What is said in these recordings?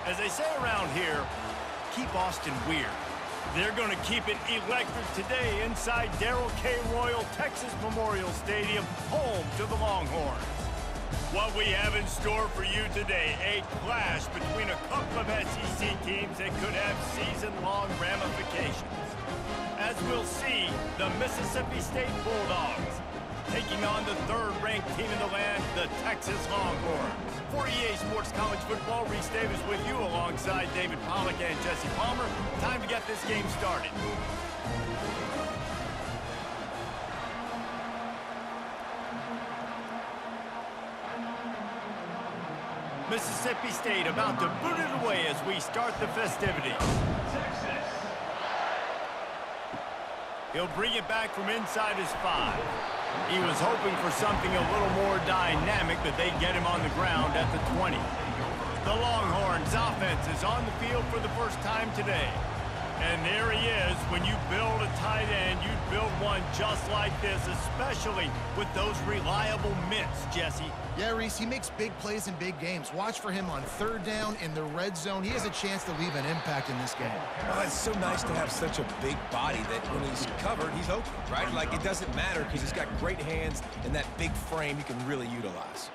As they say around here, keep Austin weird. They're going to keep it electric today inside Darrell K. Royal Texas Memorial Stadium, home to the Longhorns. What we have in store for you today, a clash between a couple of SEC teams that could have season-long ramifications. As we'll see, the Mississippi State Bulldogs taking on the third-ranked team in the land, the Texas Longhorns. For EA Sports College Football, Reese Davis with you alongside David Pollack and Jesse Palmer. Time to get this game started. Mississippi State about to boot it away as we start the festivities. He'll bring it back from inside his 5. He was hoping for something a little more dynamic, but they get him on the ground at the 20. The Longhorns offense is on the field for the first time today. And there he is. When you build a tight end, you build one just like this, especially with those reliable mitts, Jesse. Yeah, Reese, he makes big plays in big games. Watch for him on third down in the red zone. He has a chance to leave an impact in this game. Well, it's so nice to have such a big body that when he's covered, he's open, right? Like, it doesn't matter because he's got great hands and that big frame you can really utilize.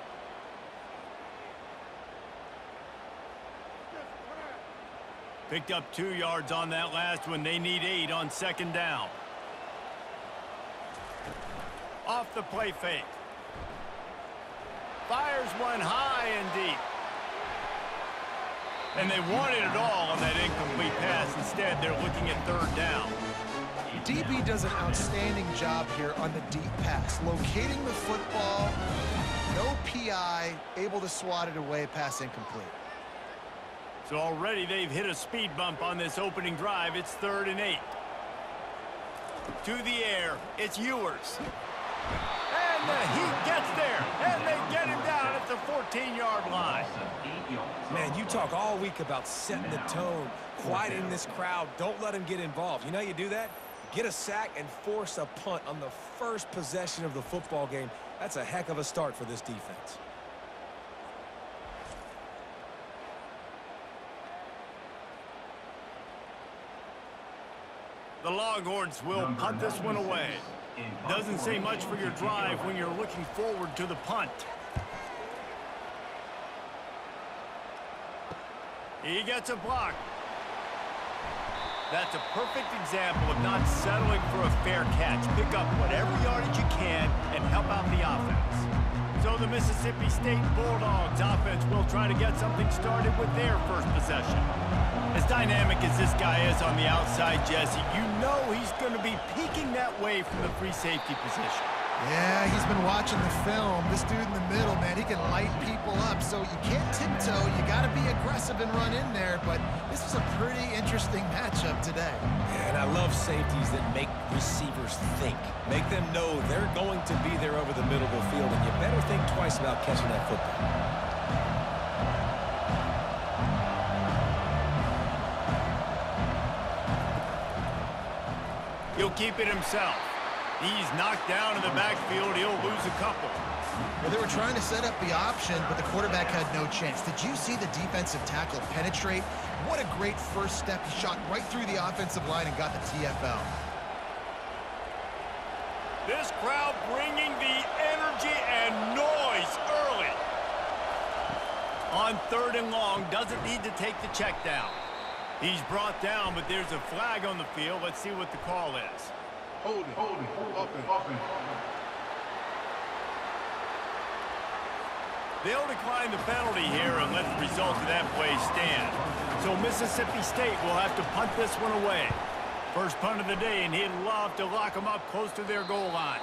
Picked up 2 yards on that last one. They need 8 on second down. Off the play fake. Fires one high and deep. And they wanted it all on that incomplete pass. Instead, they're looking at third down. DB does an outstanding job here on the deep pass. Locating the football, no PI, able to swat it away, pass incomplete. So already they've hit a speed bump on this opening drive. It's 3rd and 8. To the air, it's Ewers. And the Heat gets there, and they get him down at the 14-yard line. Man, you talk all week about setting the tone, quieting this crowd. Don't let him get involved. You know how you do that? Get a sack and force a punt on the first possession of the football game. That's a heck of a start for this defense. The Longhorns will punt this one away. Doesn't say much for your drive when you're looking forward to the punt. He gets a block. That's a perfect example of not settling for a fair catch. Pick up whatever yardage you can and help out the offense. So the Mississippi State Bulldogs offense will try to get something started with their first possession. As dynamic as this guy is on the outside, Jesse, you know he's going to be peeking that way from the free safety position. Yeah, he's been watching the film. This dude in the middle, man, he can light people up. So you can't tiptoe. You got to be aggressive and run in there. But this is a pretty interesting matchup today. Yeah, and I love safeties that make receivers think. Make them know they're going to be there over the middle of the field, and you better think twice about catching that football. He'll keep it himself. He's knocked down in the backfield. He'll lose a couple. Well, they were trying to set up the option, but the quarterback had no chance. Did you see the defensive tackle penetrate? What a great first step. He shot right through the offensive line and got the TFL. This crowd bringing the energy and noise early. On 3rd and long, doesn't need to take the check down. He's brought down, but there's a flag on the field. Let's see what the call is. Hold it, open. They'll decline the penalty here and let the result of that play stand. So Mississippi State will have to punt this one away. First punt of the day, and he'd love to lock them up close to their goal line.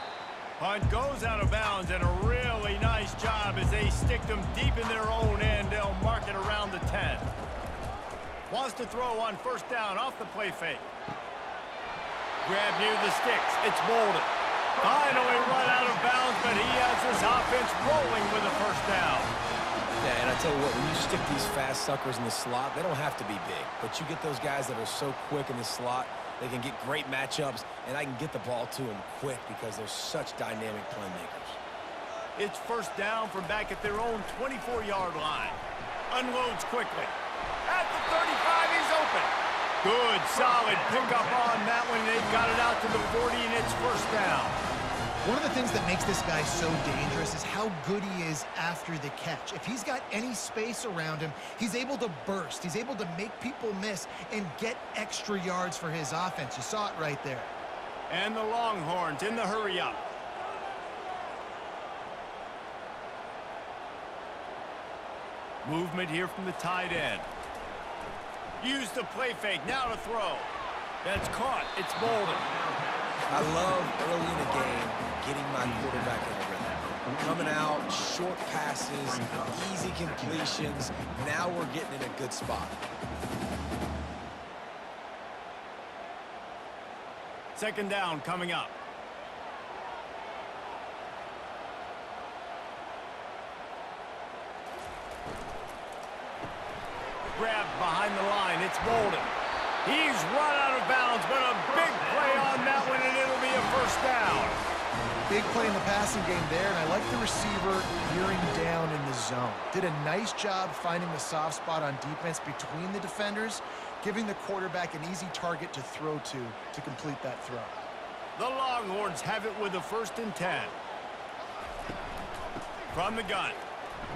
Punt goes out of bounds, and a really nice job as they stick them deep in their own end. They'll mark it around the 10. Wants to throw on first down off the play fake. Grab near the sticks. It's Bolden. Finally run out of bounds, but he has his offense rolling with a first down. Yeah, and I tell you what, when you stick these fast suckers in the slot, they don't have to be big. But you get those guys that are so quick in the slot, they can get great matchups, and I can get the ball to them quick because they're such dynamic playmakers. It's first down from back at their own 24-yard line. Unloads quickly. At the 35. He's open. Good, solid pickup on that one. They've got it out to the 40, and it's first down. One of the things that makes this guy so dangerous is how good he is after the catch. If he's got any space around him, he's able to burst. He's able to make people miss and get extra yards for his offense. You saw it right there. And the Longhorns in the hurry-up. Movement here from the tight end. Use the play fake. Now to throw. That's caught. It's Bolden. I love early in the game getting my quarterback in a rhythm. Coming out, short passes, easy completions. Now we're getting in a good spot. Second down coming up. Grabbed behind the line. It's Bolden. He's run out of bounds, but a big play on that one, and it'll be a first down. Big play in the passing game there, and I like the receiver gearing down in the zone. Did a nice job finding the soft spot on defense between the defenders, giving the quarterback an easy target to throw to complete that throw. The Longhorns have it with a 1st and 10. From the gun.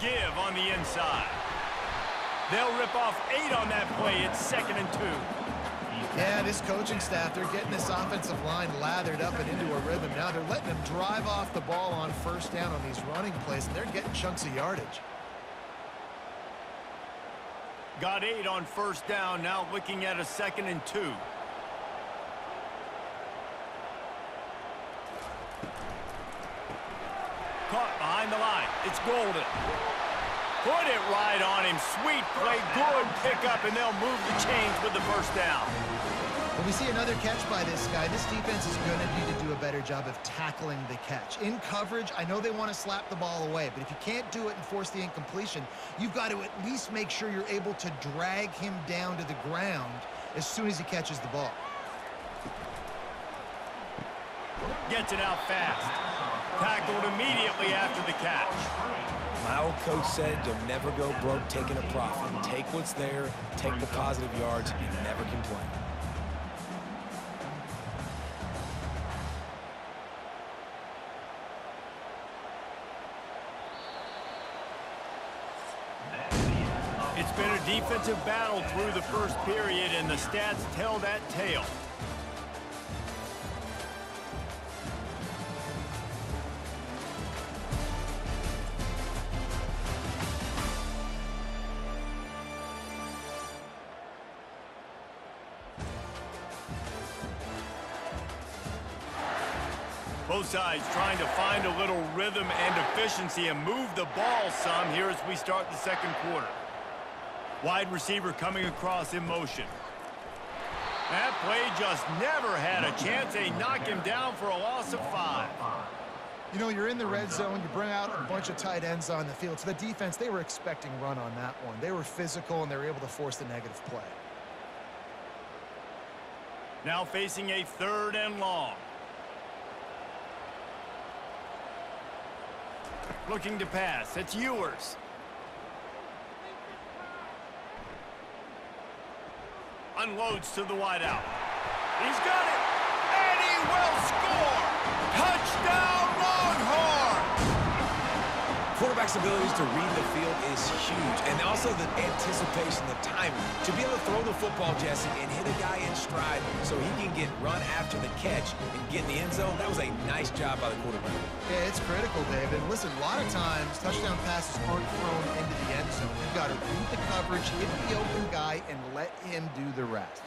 Give on the inside. They'll rip off 8 on that play. It's 2nd and 2. Yeah, this coaching staff, they're getting this offensive line lathered up and into a rhythm. Now they're letting them drive off the ball on first down on these running plays, and they're getting chunks of yardage. Got 8 on first down. Now looking at a 2nd and 2. Caught behind the line. It's Golden. Put it right on him. Sweet play. Good pickup, and they'll move the chains with the first down. When we see another catch by this guy, this defense is going to need to do a better job of tackling the catch. In coverage, I know they want to slap the ball away, but if you can't do it and force the incompletion, you've got to at least make sure you're able to drag him down to the ground as soon as he catches the ball. Gets it out fast. Tackled immediately after the catch. My old coach said you'll never go broke taking a profit. Take what's there, take the positive yards, and never complain. It's been a defensive battle through the first period, and the stats tell that tale. Both sides trying to find a little rhythm and efficiency and move the ball some here as we start the second quarter. Wide receiver coming across in motion. That play just never had a chance. They knock him down for a loss of 5. You know, you're in the red zone, you bring out a bunch of tight ends on the field. So the defense, they were expecting run on that one. They were physical, and they were able to force the negative play. Now facing a 3rd and long. Looking to pass. It's Ewers. Unloads to the wideout. He's got it. And he will score. Touchdown, Longhorns! Quarterback's abilities to read the field is huge, and also the anticipation, the timing. To be able to throw the football, Jesse, and hit a guy in stride so he can get run after the catch and get in the end zone, that was a nice job by the quarterback. Yeah, it's critical, David. Listen, a lot of times, touchdown passes aren't thrown into the end zone. You've got to read the coverage, hit the open guy, and let him do the rest.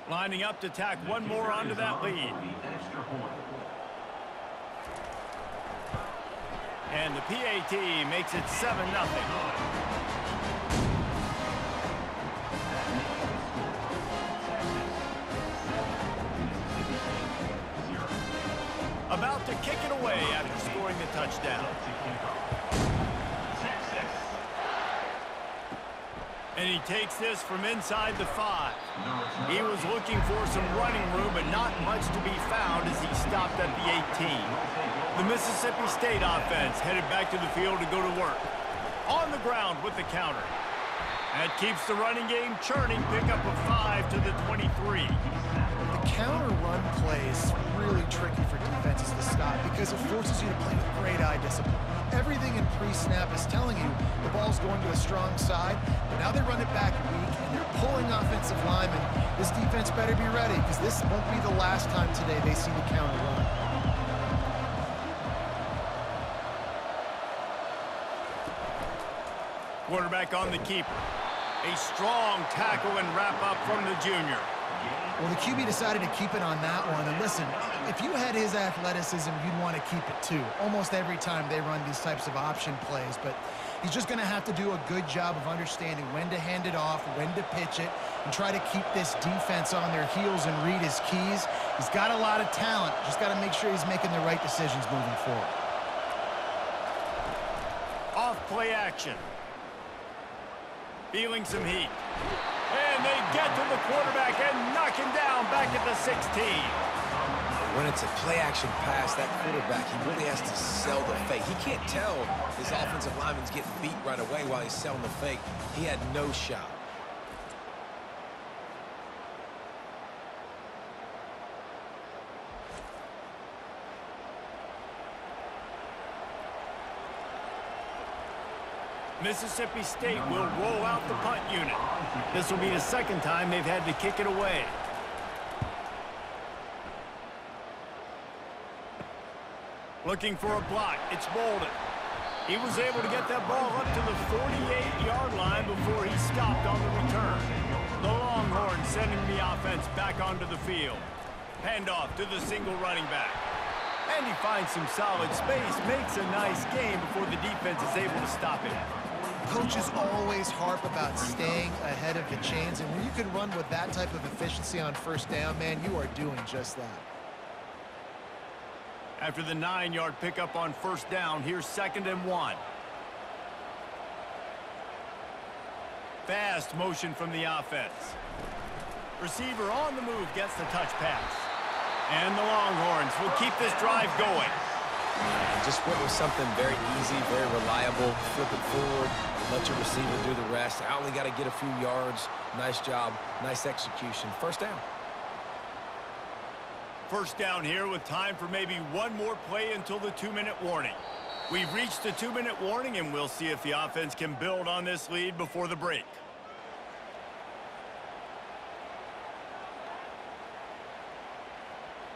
Lining up to tack one more onto that lead. And the PAT makes it 7-0. About to kick it away after scoring the touchdown. And he takes this from inside the 5. He was looking for some running room, but not much to be found as he stopped at the 18. The Mississippi State offense headed back to the field to go to work. On the ground with the counter. That keeps the running game churning. Pick up a 5 to the 23. The counter run play is really tricky for defenses to stop because it forces you to play with great eye discipline. Everything in pre-snap is telling you the ball's going to a strong side, but now they run it back weak and they're pulling offensive linemen. This defense better be ready because this won't be the last time today they see the counter run. Quarterback on the keeper. A strong tackle and wrap up from the junior. Well, the QB decided to keep it on that one. And listen, if you had his athleticism, you'd want to keep it too. Almost every time they run these types of option plays. But he's just going to have to do a good job of understanding when to hand it off, when to pitch it, and try to keep this defense on their heels and read his keys. He's got a lot of talent. Just got to make sure he's making the right decisions moving forward. Off play action. Feeling some heat. And they get to the quarterback and knock him down back at the 16. When it's a play-action pass, that quarterback, he really has to sell the fake. He can't tell his offensive lineman's getting beat right away while he's selling the fake. He had no shot. Mississippi State will roll out the punt unit. This will be the second time they've had to kick it away. Looking for a block. It's Bolden. He was able to get that ball up to the 48-yard line before he stopped on the return. The Longhorns sending the offense back onto the field. Handoff to the single running back. And he finds some solid space, makes a nice game before the defense is able to stop him. Coaches always harp about staying ahead of the chains, and when you can run with that type of efficiency on first down, man, you are doing just that. After the 9-yard pickup on first down, here's 2nd and 1. Fast motion from the offense. Receiver on the move gets the touch pass. And the Longhorns will keep this drive going. Just went with something very easy, very reliable. Flip it forward, let your receiver do the rest. I only got to get a few yards. Nice job, nice execution. First down. First down here with time for maybe one more play until the 2-minute warning. We've reached the 2-minute warning, and we'll see if the offense can build on this lead before the break.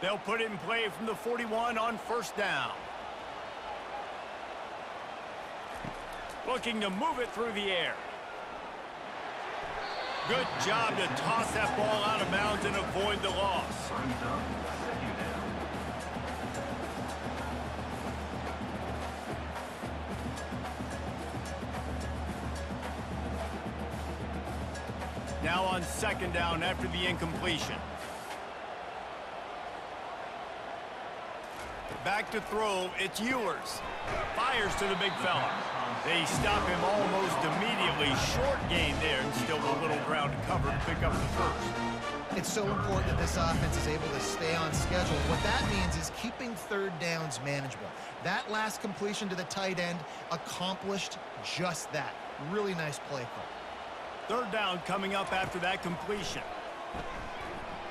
They'll put it in play from the 41 on first down. Looking to move it through the air. Good job to toss that ball out of bounds and avoid the loss. Now on 2nd down after the incompletion. Back to throw, it's Ewers. Fires to the big fella. They stop him almost immediately. Short gain there and still a little ground to cover to pick up the first. It's so important that this offense is able to stay on schedule. What that means is keeping third downs manageable. That last completion to the tight end accomplished just that. Really nice play call. Third down coming up after that completion.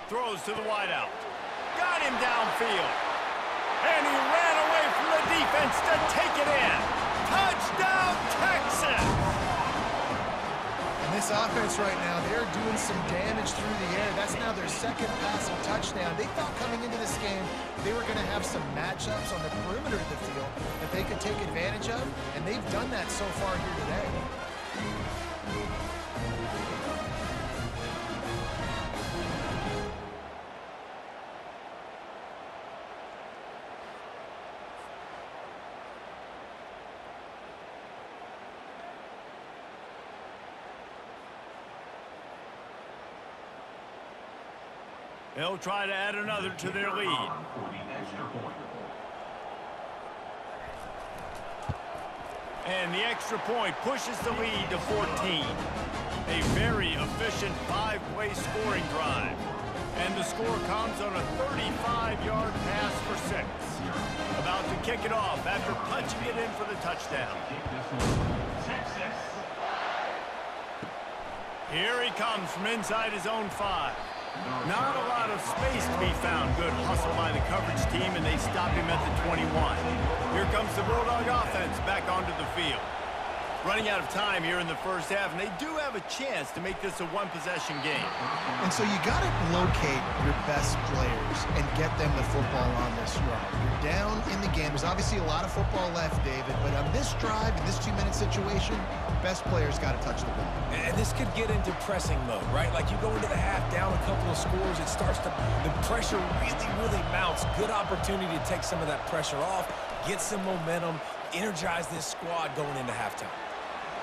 Throws to the wideout. Got him downfield. And he ran away from the defense to take it in. Touchdown, Texas! And this offense right now, they're doing some damage through the air. That's now their second passing touchdown. They thought coming into this game they were going to have some matchups on the perimeter of the field that they could take advantage of, and they've done that so far here today. They'll try to add another to their lead. And the extra point pushes the lead to 14. A very efficient 5-play scoring drive. And the score comes on a 35-yard pass for 6. About to kick it off after punching it in for the touchdown. Here he comes from inside his own 5. Not a lot of space to be found. Good hustle by the coverage team, and they stop him at the 21. Here comes the Bulldog offense back onto the field. Running out of time here in the first half, and they do have a chance to make this a one-possession game. And so you got to locate your best players and get them the football on this drive. You're down in the game. There's obviously a lot of football left, David, but on this drive, in this 2-minute situation, best players got to touch the ball. And this could get into pressing mode, right? Like you go into the half, down a couple of scores, it starts to, the pressure really mounts. Good opportunity to take some of that pressure off, get some momentum, energize this squad going into halftime.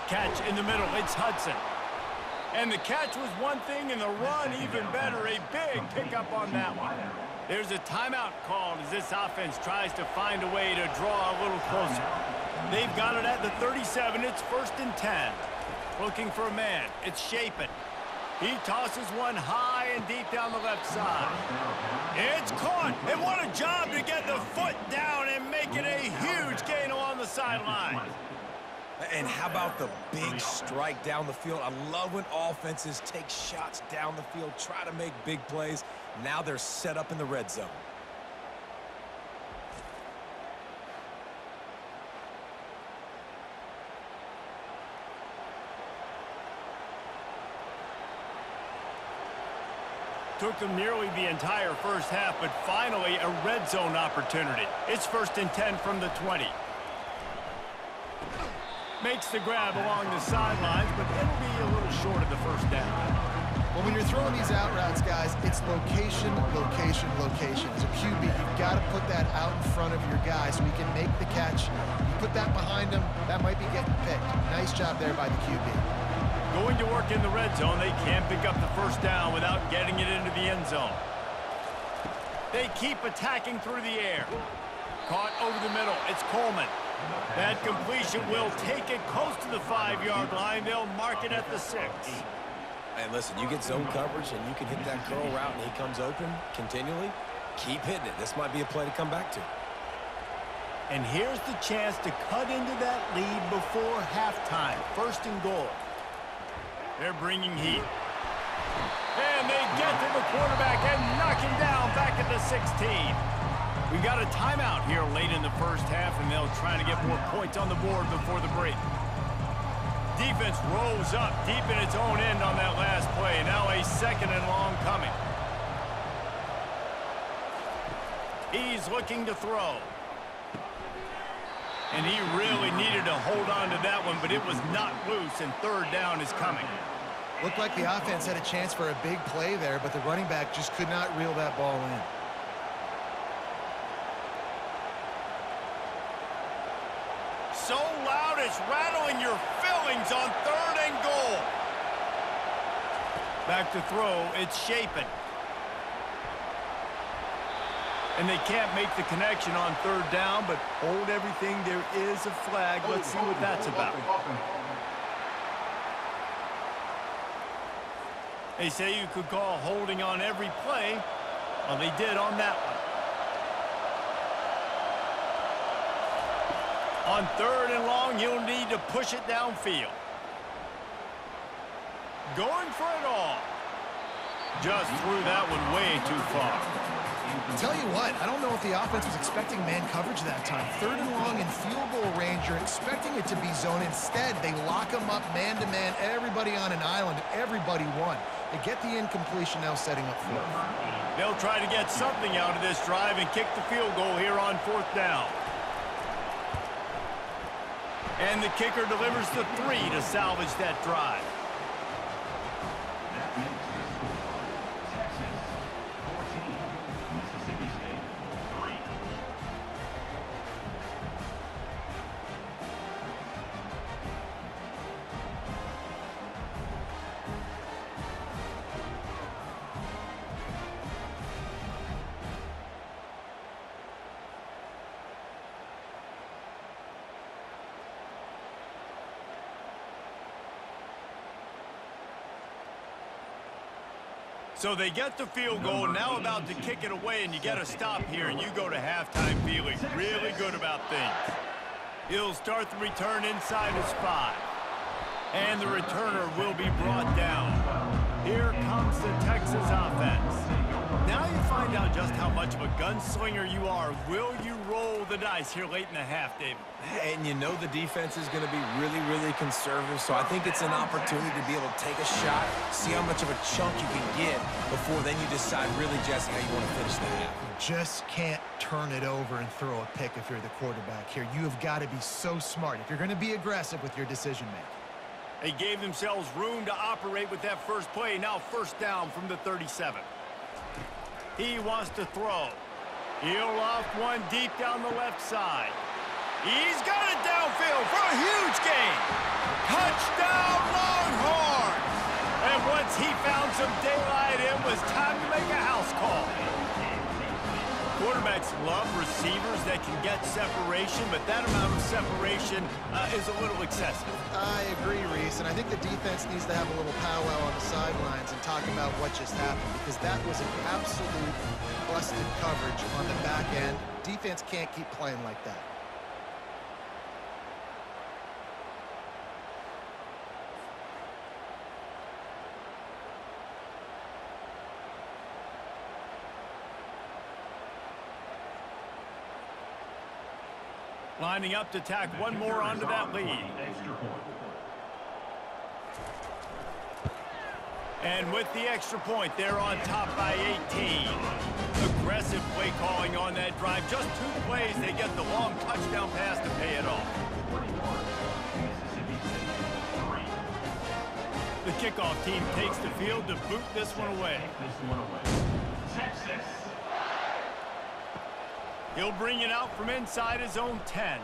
Catch in the middle, it's Hudson. And the catch was one thing, and the run even better. A big pickup on that one. There's a timeout called as this offense tries to find a way to draw a little closer. They've got it at the 37. It's 1st and 10. Looking for a man. It's Shapen. He tosses one high and deep down the left side. It's caught. And what a job to get the foot down and make it a huge gain along the sideline. And how about the big strike down the field? I love when offenses take shots down the field, try to make big plays. Now they're set up in the red zone. Took them nearly the entire first half, but finally a red zone opportunity. It's 1st and 10 from the 20. Makes the grab along the sidelines, but it'll be a little short of the first down. Well, when you're throwing these out routes, guys, it's location, location, location. As a QB, you've got to put that out in front of your guy so he can make the catch. You put that behind him, that might be getting picked. Nice job there by the QB. Going to work in the red zone, they can't pick up the first down without getting it into the end zone. They keep attacking through the air. Caught over the middle, it's Coleman. That completion will take it close to the 5-yard line. They'll mark it at the 6. And listen, you get zone coverage and you can hit that curl route and he comes open continually. Keep hitting it. This might be a play to come back to. And here's the chance to cut into that lead before halftime. 1st and goal. They're bringing heat. And they get to the quarterback and knock him down back at the 16. We got a timeout here late in the first half, and they'll try to get more points on the board before the break. Defense rolls up deep in its own end on that last play. Now a 2nd and long coming. He's looking to throw. And he really needed to hold on to that one, but it was not loose, and 3rd down is coming. Looked like the offense had a chance for a big play there, but the running back just could not reel that ball in. So loud it's rattling your fillings on 3rd and goal. Back to throw, it's Shapen. And they can't make the connection on 3rd down, but hold everything. There is a flag. Let's see what that's about. They say you could call holding on every play. Well, they did on that one. On 3rd and long, you'll need to push it downfield. Going for it all. Just threw that one way too far. Tell you what, I don't know if the offense was expecting man coverage that time. 3rd and long in field goal range, you're expecting it to be zone. Instead, they lock them up man-to-man, everybody on an island, everybody won. They get the incompletion, now setting up 4th. They'll try to get something out of this drive and kick the field goal here on 4th down. And the kicker delivers the 3 to salvage that drive. So they get the field goal, now about to kick it away, and you get a stop here, and you go to halftime feeling really good about things. He'll start the return inside his 5. And the returner will be brought down. Here comes the Texas offense. Now you find out just how much of a gunslinger you are. Will you roll the dice here late in the half, David? And you know the defense is going to be really, really conservative, so I think it's an opportunity to be able to take a shot, see how much of a chunk you can get before then you decide really, Jesse, how you want to finish the half. Just can't turn it over and throw a pick if you're the quarterback here. You have got to be so smart if you're going to be aggressive with your decision-making. They gave themselves room to operate with that first play. Now first down from the 37. He wants to throw. He'll loft one deep down the left side. He's got it downfield for a huge gain. Touchdown, Longhorns! And once he found some daylight, it was time to make a house call. Quarterbacks love receivers that can get separation, but that amount of separation is a little excessive. I agree, Reese, and I think the defense needs to have a little powwow on the sidelines and talk about what just happened, because that was an absolute busted coverage on the back end. Defense can't keep playing like that. Lining up to tack one more onto that lead. And with the extra point, they're on top by 18. Aggressive play calling on that drive. Just 2 plays, they get the long touchdown pass to pay it off. The kickoff team takes the field to boot this one away. He'll bring it out from inside his own 10.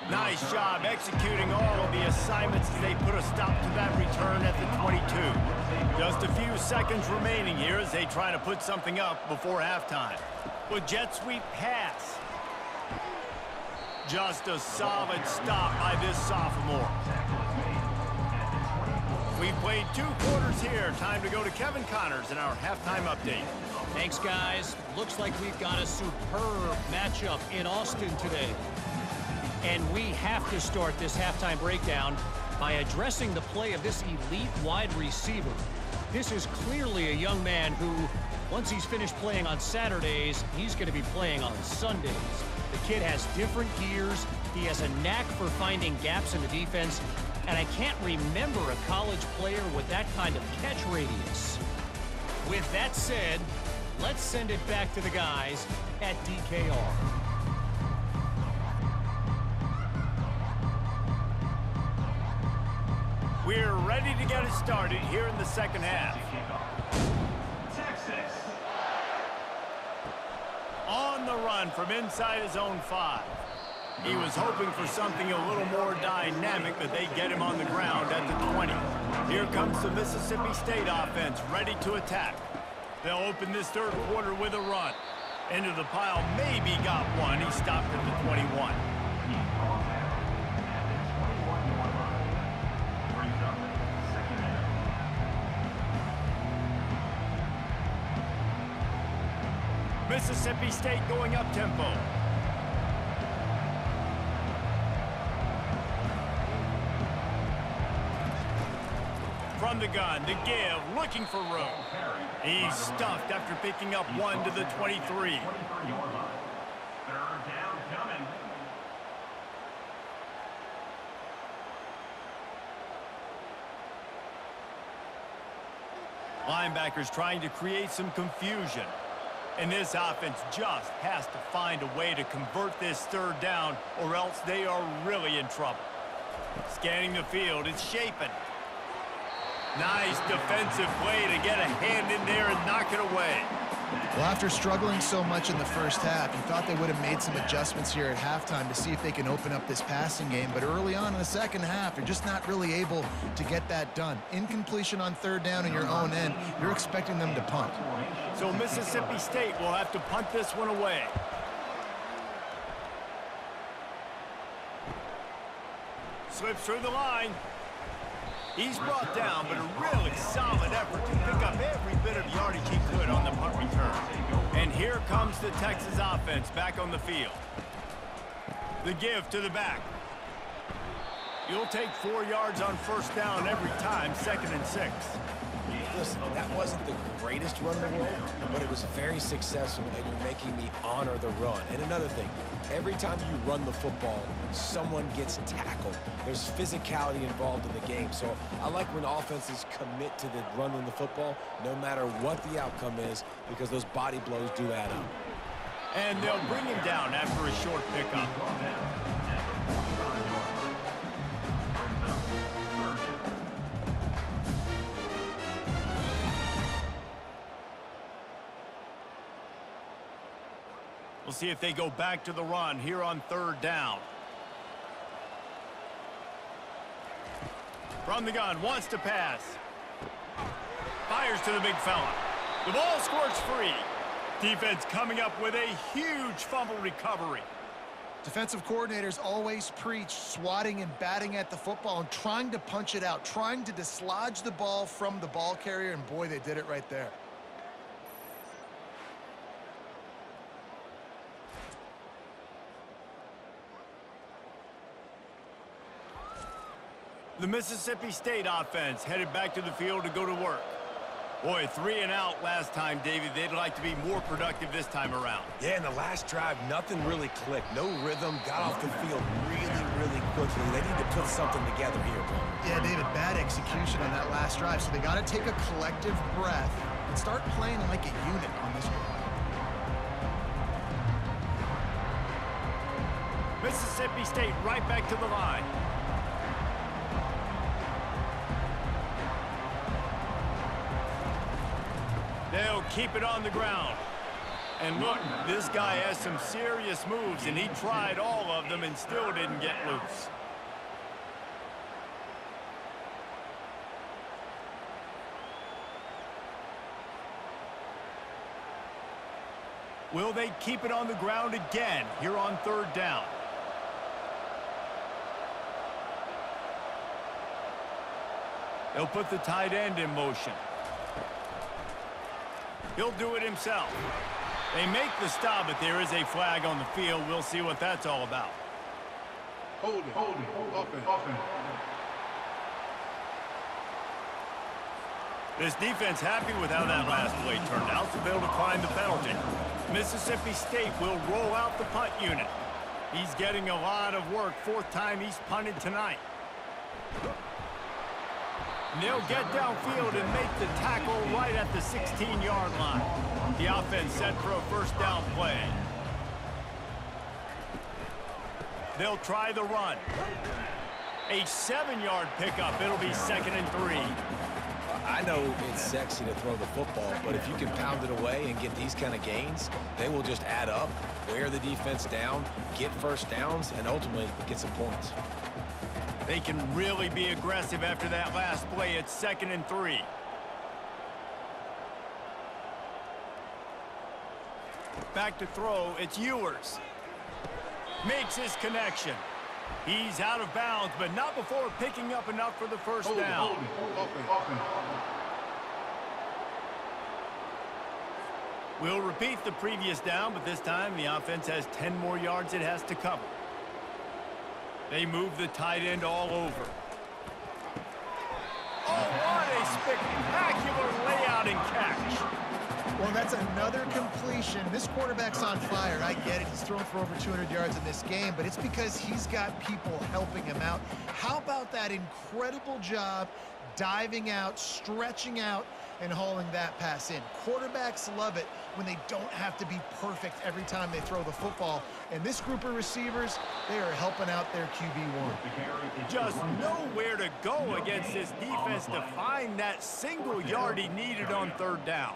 Nice job executing all of the assignments as they put a stop to that return at the 22. Just a few seconds remaining here as they try to put something up before halftime. With jet sweep pass. Just a solid stop by this sophomore. We've played 2 quarters here. Time to go to Kevin Connors in our halftime update. Thanks, guys. Looks like we've got a superb matchup in Austin today. And we have to start this halftime breakdown by addressing the play of this elite wide receiver. This is clearly a young man who, once he's finished playing on Saturdays, he's going to be playing on Sundays. The kid has different gears. He has a knack for finding gaps in the defense. And I can't remember a college player with that kind of catch radius. With that said, let's send it back to the guys at DKR. We're ready to get it started here in the second half. Texas. On the run from inside his own 5. He was hoping for something a little more dynamic, but they get him on the ground at the 20. Here comes the Mississippi State offense, ready to attack. They'll open this third quarter with a run. Into the pile, maybe got one. He stopped at the 21. Mississippi State going up tempo. From the gun, to give, looking for room. He's stuffed after picking up one to the 23. Linebackers trying to create some confusion. And this offense just has to find a way to convert this third down, or else they are really in trouble. Scanning the field, it's Shapen. Nice defensive play to get a hand in there and knock it away. Well, after struggling so much in the first half, you thought they would have made some adjustments here at halftime to see if they can open up this passing game. But early on in the second half, they're just not really able to get that done. Incompletion on third down in your own end, you're expecting them to punt. So Mississippi State will have to punt this one away. Slips through the line. He's brought down, but a really solid effort to pick up every bit of yardage he could on the punt return. And here comes the Texas offense back on the field. The give to the back. You'll take 4 yards on first down every time, 2nd and 6. Listen, that wasn't the greatest run in the world, but it was very successful, and you're making me honor the run. And another thing, every time you run the football, someone gets tackled. There's physicality involved in the game. So I like when offenses commit to the running the football, no matter what the outcome is, because those body blows do add up. And they'll bring him down after a short pickup. We'll see if they go back to the run here on 3rd down. From the gun, wants to pass. Fires to the big fella. The ball squirts free. Defense coming up with a huge fumble recovery. Defensive coordinators always preach swatting and batting at the football and trying to punch it out, trying to dislodge the ball from the ball carrier, and boy, they did it right there. The Mississippi State offense headed back to the field to go to work. Boy, 3 and out last time, David. They'd like to be more productive this time around. Yeah, in the last drive, nothing really clicked. No rhythm, got off the field really quickly. They need to put something together here, bro. Yeah, David, bad execution on that last drive, so they got to take a collective breath and start playing like a unit on this one. Mississippi State right back to the line. They'll keep it on the ground. And look, this guy has some serious moves, and he tried all of them and still didn't get loose. Will they keep it on the ground again here on 3rd down? They'll put the tight end in motion. He'll do it himself. They make the stop, but there is a flag on the field. We'll see what that's all about. Hold it, offense. This defense happy with how that last play turned out, so they'll decline the penalty. Mississippi State will roll out the punt unit. He's getting a lot of work. 4th time he's punted tonight. And they'll get downfield and make the tackle right at the 16-yard line. The offense set for a 1st down play. They'll try the run. A 7-yard pickup. It'll be 2nd and 3. I know it's sexy to throw the football, but if you can pound it away and get these kind of gains, they will just add up, wear the defense down, get 1st downs, and ultimately get some points. They can really be aggressive after that last play. It's 2nd and 3. Back to throw. It's Ewers. Makes his connection. He's out of bounds, but not before picking up enough for the 1st down. We'll repeat the previous down, but this time the offense has 10 more yards it has to cover. They move the tight end all over. Oh, what a spectacular layout and catch. Well, that's another completion. This quarterback's on fire. I get it. He's thrown for over 200 yards in this game, but it's because he's got people helping him out. How about that incredible job diving out, stretching out, and hauling that pass in? Quarterbacks love it when they don't have to be perfect every time they throw the football. And this group of receivers, they are helping out their QB1. Just nowhere to go against this defense to find that single yard he needed on 3rd down.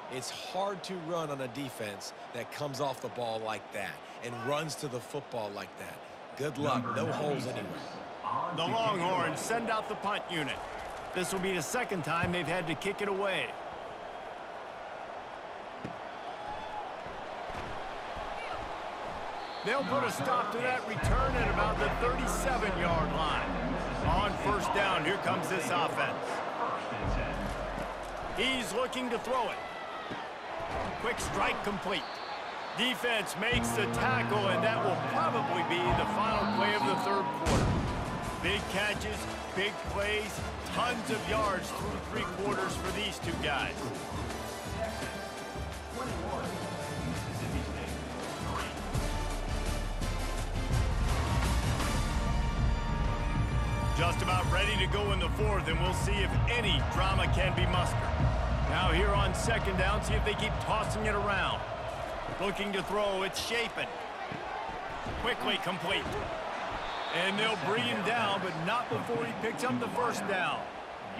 It's hard to run on a defense that comes off the ball like that and runs to the football like that. Good luck. No holes anywhere. The Longhorns send out the punt unit. This will be the 2nd time they've had to kick it away. They'll put a stop to that return at about the 37-yard line. On first down, here comes this offense. He's looking to throw it. Quick strike complete. Defense makes the tackle, and that will probably be the final play of the third quarter. Big catches, big plays, tons of yards through three quarters for these two guys. Just about ready to go in the fourth, and we'll see if any drama can be mustered. Now here on second down, see if they keep tossing it around. Looking to throw, it's Shapen. Quickly complete. And they'll bring him down, but not before he picks up the first down.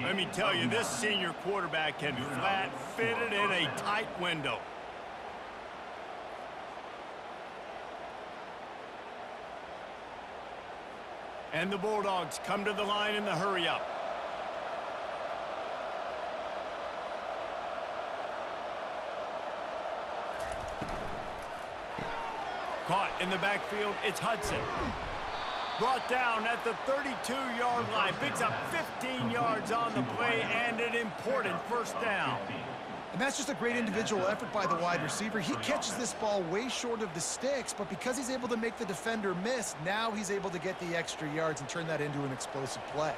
Let me tell you, this senior quarterback can flat fit it in a tight window. And the Bulldogs come to the line in the hurry-up. Caught in the backfield, it's Hudson. Brought down at the 32-yard line. Picks up 15 yards on the play and an important first down. And that's just a great individual effort by the wide receiver. He catches this ball way short of the sticks, but because he's able to make the defender miss, now he's able to get the extra yards and turn that into an explosive play.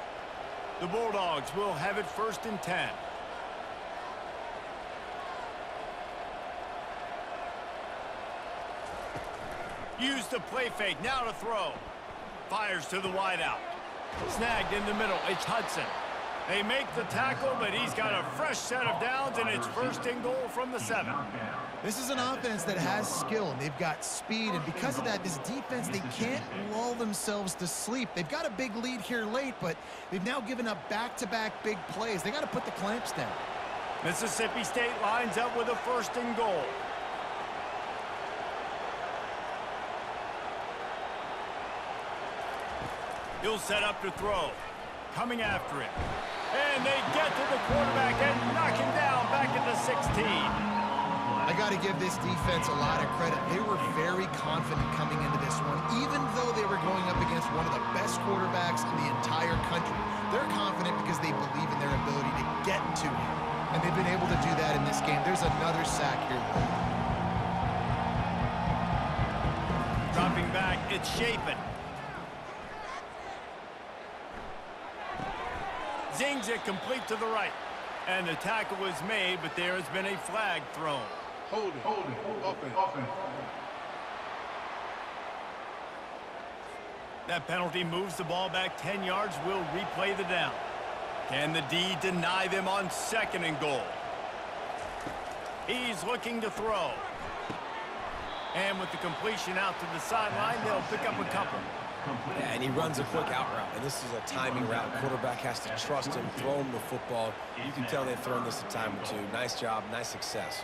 The Bulldogs will have it 1st and 10. Use the play fake, now to throw. Fires to the wideout. Snagged in the middle, it's Hudson. They make the tackle, but he's got a fresh set of downs, and it's 1st and goal from the 7. This is an offense that has skill, and they've got speed, and because of that, this defense, they can't lull themselves to sleep. They've got a big lead here late, but they've now given up back-to-back big plays. They got to put the clamps down. Mississippi State lines up with a 1st and goal. He'll set up to throw. Coming after it. And they get to the quarterback and knock him down back at the 16. I got to give this defense a lot of credit. They were very confident coming into this one, even though they were going up against one of the best quarterbacks in the entire country. They're confident because they believe in their ability to get to him. And they've been able to do that in this game. There's another sack here. Dropping back, it's Shapen. Zings it complete to the right. And the tackle is made, but there has been a flag thrown. Hold it, offense. That penalty moves the ball back 10 yards. We'll replay the down. Can the D deny them on 2nd and goal? He's looking to throw. And with the completion out to the sideline, they'll pick up a couple. Yeah, and he runs a quick out route, and this is a timing route. Quarterback has to trust him, throw him the football. You can tell they've thrown this a time or two. Nice job, nice success.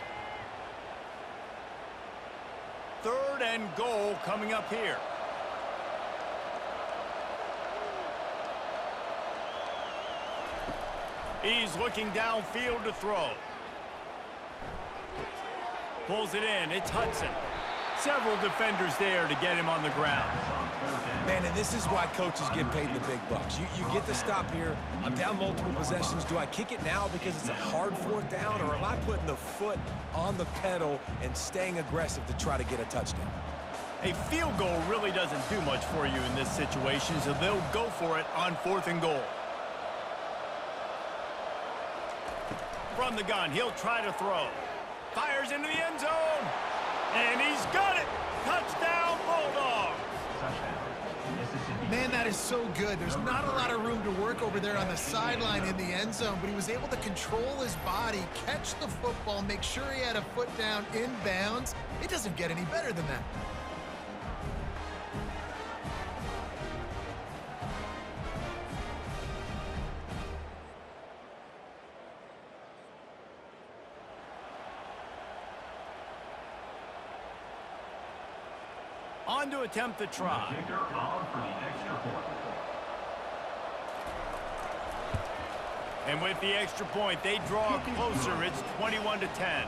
3rd and goal coming up here. He's looking downfield to throw. Pulls it in, it's Hudson. Several defenders there to get him on the ground. Man, and this is why coaches get paid the big bucks. You get the stop here. I'm down multiple possessions. Do I kick it now because it's a hard 4th down, or am I putting the foot on the pedal and staying aggressive to try to get a touchdown? A field goal really doesn't do much for you in this situation, so they'll go for it on 4th and goal. From the gun, he'll try to throw. Fires into the end zone. And he's got it. Touchdown, Bulldogs. Man, that is so good. There's not a lot of room to work over there on the sideline in the end zone, but he was able to control his body, catch the football, make sure he had a foot down in bounds. It doesn't get any better than that. On to attempt the try. And with the extra point, they draw closer. It's 21-10.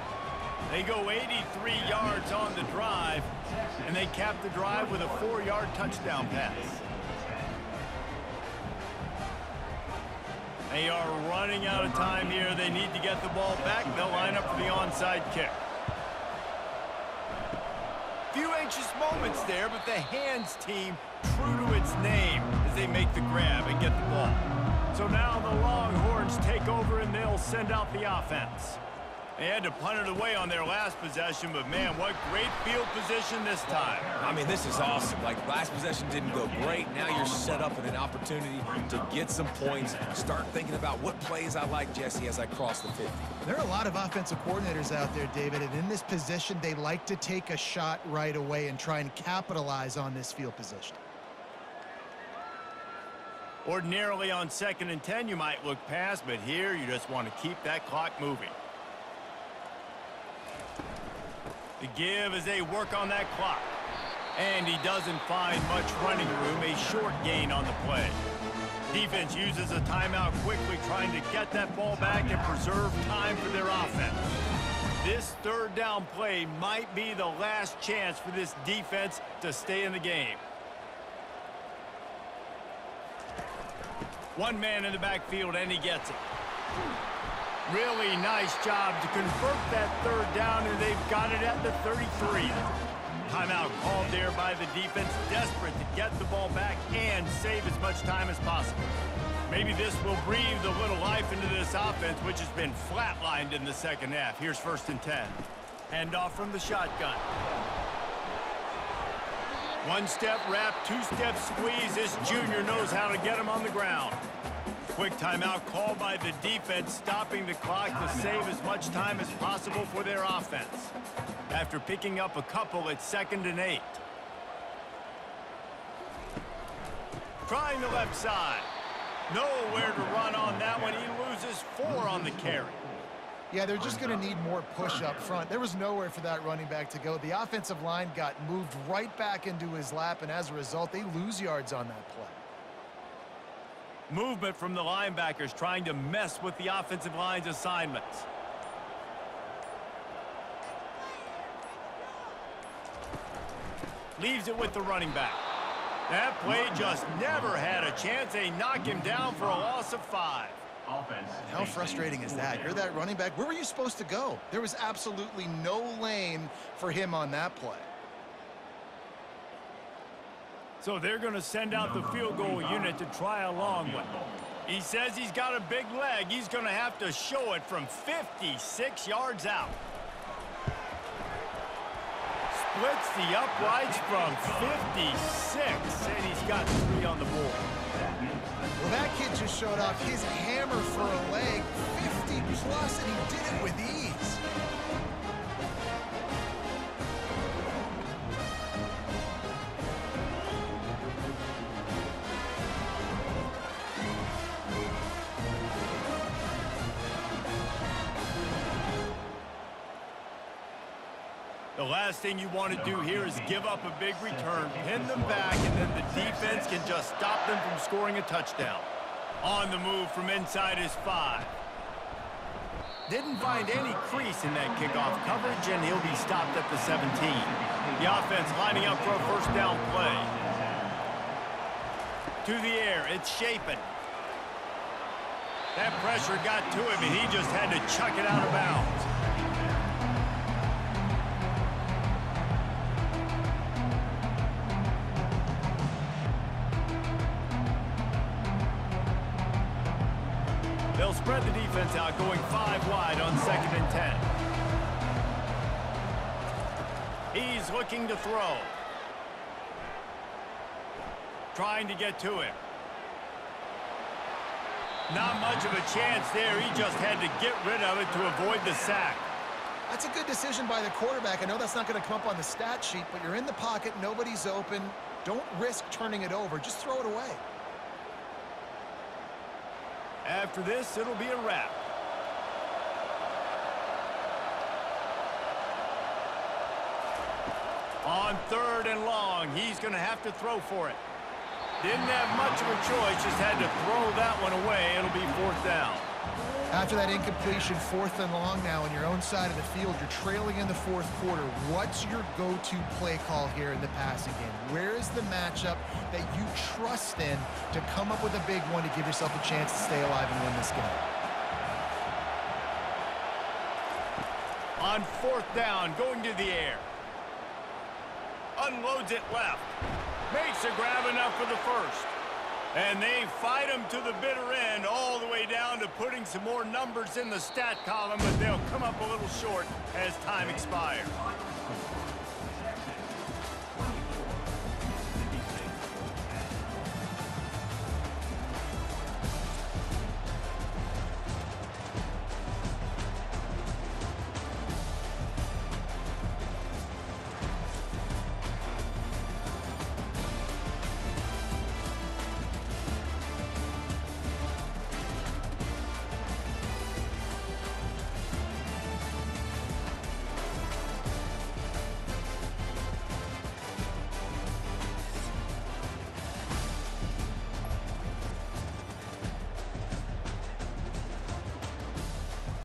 They go 83 yards on the drive, and they cap the drive with a 4-yard touchdown pass. They are running out of time here. They need to get the ball back. They'll line up for the onside kick. Few anxious moments there, but the hands team true to its name as they make the grab and get the ball. So now the Longhorns take over and they'll send out the offense. They had to punt it away on their last possession, but man, what great field position this time. I mean, this is awesome. Like, last possession didn't go great. Now you're set up with an opportunity to get some points. Start thinking about what plays I like, Jesse, as I cross the 50. There are a lot of offensive coordinators out there, David, and in this position, they like to take a shot right away and try and capitalize on this field position. Ordinarily on 2nd and 10, you might look past, but here you just want to keep that clock moving. The give as they work on that clock. And he doesn't find much running room, a short gain on the play. Defense uses a timeout quickly, trying to get that ball back and preserve time for their offense. This 3rd down play might be the last chance for this defense to stay in the game. One man in the backfield, and he gets it. Really nice job to convert that 3rd down, and they've got it at the 33. Timeout called there by the defense, desperate to get the ball back and save as much time as possible. Maybe this will breathe a little life into this offense, which has been flatlined in the 2nd half. Here's 1st and 10. Handoff from the shotgun. 1-step wrap, 2-step squeeze. This junior knows how to get him on the ground. Quick timeout called by the defense, stopping the clock to save as much time as possible for their offense. After picking up a couple, it's 2nd and 8. Trying the left side. Nowhere to run on that one. He loses 4 on the carry. Yeah, they're just going to need more push up front. There was nowhere for that running back to go. The offensive line got moved right back into his lap, and as a result, they lose yards on that play. Movement from the linebackers trying to mess with the offensive line's assignments. Leaves it with the running back. That play just never had a chance. They knock him down for a loss of 5. How frustrating is that? You're that running back. Where were you supposed to go? There was absolutely no lane for him on that play. So they're going to send out the field goal unit to try a long one. He says he's got a big leg. He's going to have to show it from 56 yards out. Splits the uprights from 56, and he's got 3 on the board. Well, that kid just showed off his hammer for a leg, 50 plus, and he did it with ease. The last thing you want to do here is give up a big return, pin them back, and then the defense can just stop them from scoring a touchdown. On the move from inside his 5. Didn't find any crease in that kickoff coverage, and he'll be stopped at the 17. The offense lining up for a 1st down play. To the air, it's Shapen. That pressure got to him, and he just had to chuck it out of bounds. They'll spread the defense out, going 5 wide on 2nd and 10. He's looking to throw. Trying to get to him. Not much of a chance there. He just had to get rid of it to avoid the sack. That's a good decision by the quarterback. I know that's not going to come up on the stat sheet, but you're in the pocket, nobody's open. Don't risk turning it over. Just throw it away. After this, it'll be a wrap. On 3rd and long, he's going to have to throw for it. Didn't have much of a choice, just had to throw that one away. It'll be 4th down. After that incompletion, 4th and long now on your own side of the field, you're trailing in the 4th quarter. What's your go-to play call here in the passing game? Where is the matchup that you trust in to come up with a big one to give yourself a chance to stay alive and win this game? On 4th down, going to the air. Unloads it left. Makes a grab enough for the first. And they fight him to the bitter end, all the way down to putting some more numbers in the stat column, but they'll come up a little short as time expires.